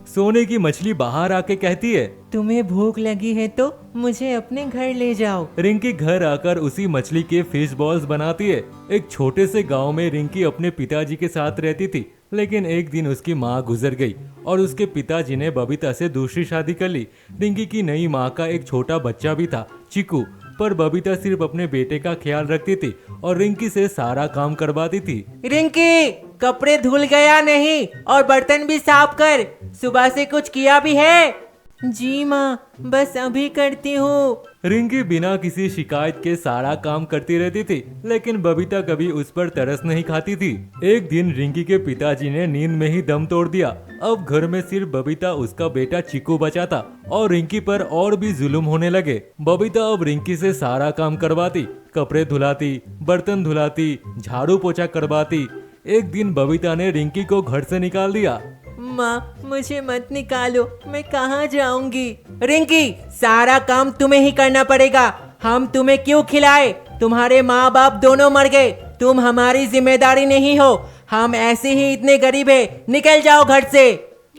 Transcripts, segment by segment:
सोने की मछली बाहर आके कहती है, तुम्हें भूख लगी है तो मुझे अपने घर ले जाओ। रिंकी घर आकर उसी मछली के फिश बॉल्स बनाती है। एक छोटे से गांव में रिंकी अपने पिताजी के साथ रहती थी, लेकिन एक दिन उसकी माँ गुजर गई और उसके पिताजी ने बबीता से दूसरी शादी कर ली। रिंकी की नई माँ का एक छोटा बच्चा भी था, चिकू, पर बबीता सिर्फ अपने बेटे का ख्याल रखती थी और रिंकी से सारा काम करवाती थी। रिंकी, कपड़े धुल गया नहीं और बर्तन भी साफ कर। सुबह से कुछ किया भी है? जी माँ, बस अभी करती हूँ। रिंकी बिना किसी शिकायत के सारा काम करती रहती थी, लेकिन बबीता कभी उस पर तरस नहीं खाती थी। एक दिन रिंकी के पिताजी ने नींद में ही दम तोड़ दिया। अब घर में सिर्फ बबीता, उसका बेटा चिकू बचा था और रिंकी पर और भी जुल्म होने लगे। बबीता अब रिंकी से सारा काम करवाती, कपड़े धुलाती, बर्तन धुलाती, झाड़ू पोछा करवाती। एक दिन बबीता ने रिंकी को घर से निकाल दिया। माँ, मुझे मत निकालो, मैं कहाँ जाऊंगी? रिंकी, सारा काम तुम्हें ही करना पड़ेगा। हम तुम्हें क्यों खिलाए? तुम्हारे माँ बाप दोनों मर गए, तुम हमारी जिम्मेदारी नहीं हो। हम ऐसे ही इतने गरीब हैं, निकल जाओ घर से।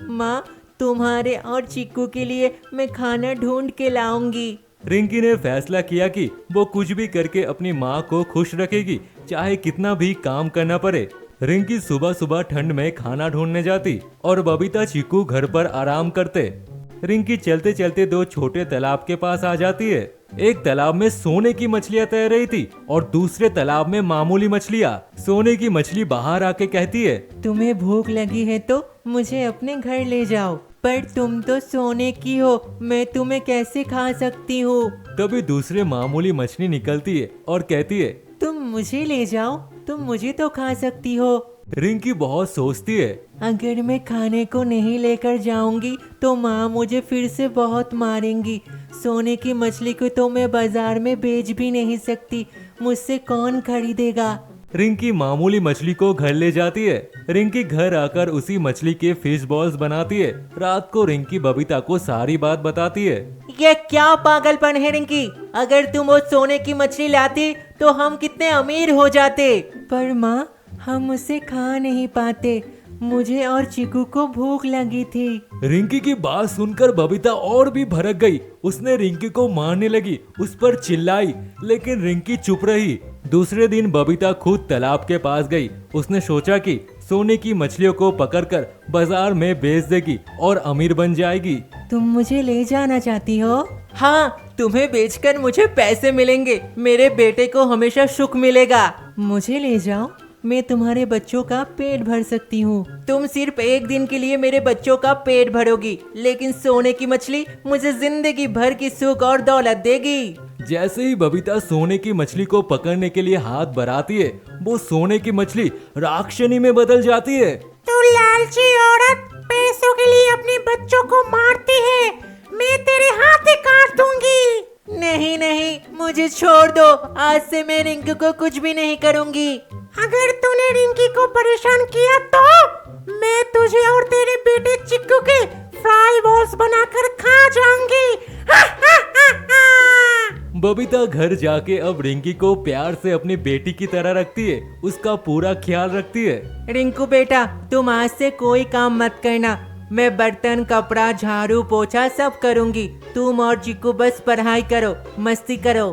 माँ, तुम्हारे और चिक्कू के लिए मैं खाना ढूंढ के लाऊंगी। रिंकी ने फैसला किया कि वो कुछ भी करके अपनी माँ को खुश रखेगी, चाहे कितना भी काम करना पड़े। रिंकी सुबह सुबह ठंड में खाना ढूंढने जाती और बबीता चिकू घर पर आराम करते। रिंकी चलते चलते दो छोटे तालाब के पास आ जाती है। एक तालाब में सोने की मछलियां तैर रही थी और दूसरे तालाब में मामूली मछलियां। सोने की मछली बाहर आके कहती है, तुम्हें भूख लगी है तो मुझे अपने घर ले जाओ, पर तुम तो सोने की हो, मैं तुम्हें कैसे खा सकती हूँ? तभी दूसरे मामूली मछली निकलती है और कहती है, तुम मुझे ले जाओ, तुम मुझे तो खा सकती हो। रिंकी बहुत सोचती है, अगर मैं खाने को नहीं लेकर जाऊंगी तो माँ मुझे फिर से बहुत मारेंगी। सोने की मछली को तो मैं बाजार में बेच भी नहीं सकती, मुझसे कौन खरीदेगा? रिंकी मामूली मछली को घर ले जाती है। रिंकी घर आकर उसी मछली के फिश बॉल्स बनाती है। रात को रिंकी बबीता को सारी बात बताती है। ये क्या पागलपन है रिंकी? अगर तुम वो सोने की मछली लाती तो हम कितने अमीर हो जाते। पर माँ, हम उसे खा नहीं पाते, मुझे और चिकू को भूख लगी थी। रिंकी की बात सुनकर बबीता और भी भड़क गई। उसने रिंकी को मारने लगी, उस पर चिल्लाई, लेकिन रिंकी चुप रही। दूसरे दिन बबीता खुद तालाब के पास गई। उसने सोचा कि सोने की मछलियों को पकड़कर बाजार में बेच देगी और अमीर बन जाएगी। तुम मुझे ले जाना चाहती हो? हाँ, तुम्हें बेचकर मुझे पैसे मिलेंगे, मेरे बेटे को हमेशा सुख मिलेगा। मुझे ले जाओ, मैं तुम्हारे बच्चों का पेट भर सकती हूँ। तुम सिर्फ एक दिन के लिए मेरे बच्चों का पेट भरोगी, लेकिन सोने की मछली मुझे जिंदगी भर की सुख और दौलत देगी। जैसे ही बबीता सोने की मछली को पकड़ने के लिए हाथ बढ़ाती है, वो सोने की मछली राक्षनी में बदल जाती है। तू लालची औरत, पैसों के लिए अपने बच्चों को मारती है, मैं तेरे हाथ काट दूंगी। नहीं नहीं, मुझे छोड़ दो, आज से मैं रिंकी को कुछ भी नहीं करूंगी। अगर तूने रिंकी को परेशान किया तो मैं तुझे और तेरे बेटे चिक्कू के फ्राई बॉल्स बनाकर खा जाऊंगी। बबीता घर जाके अब रिंकी को प्यार से अपनी बेटी की तरह रखती है, उसका पूरा ख्याल रखती है। रिंकू बेटा, तुम आज से कोई काम मत करना, मैं बर्तन, कपड़ा, झाड़ू, पोछा सब करूंगी। तुम और चिक्कू बस पढ़ाई करो, मस्ती करो।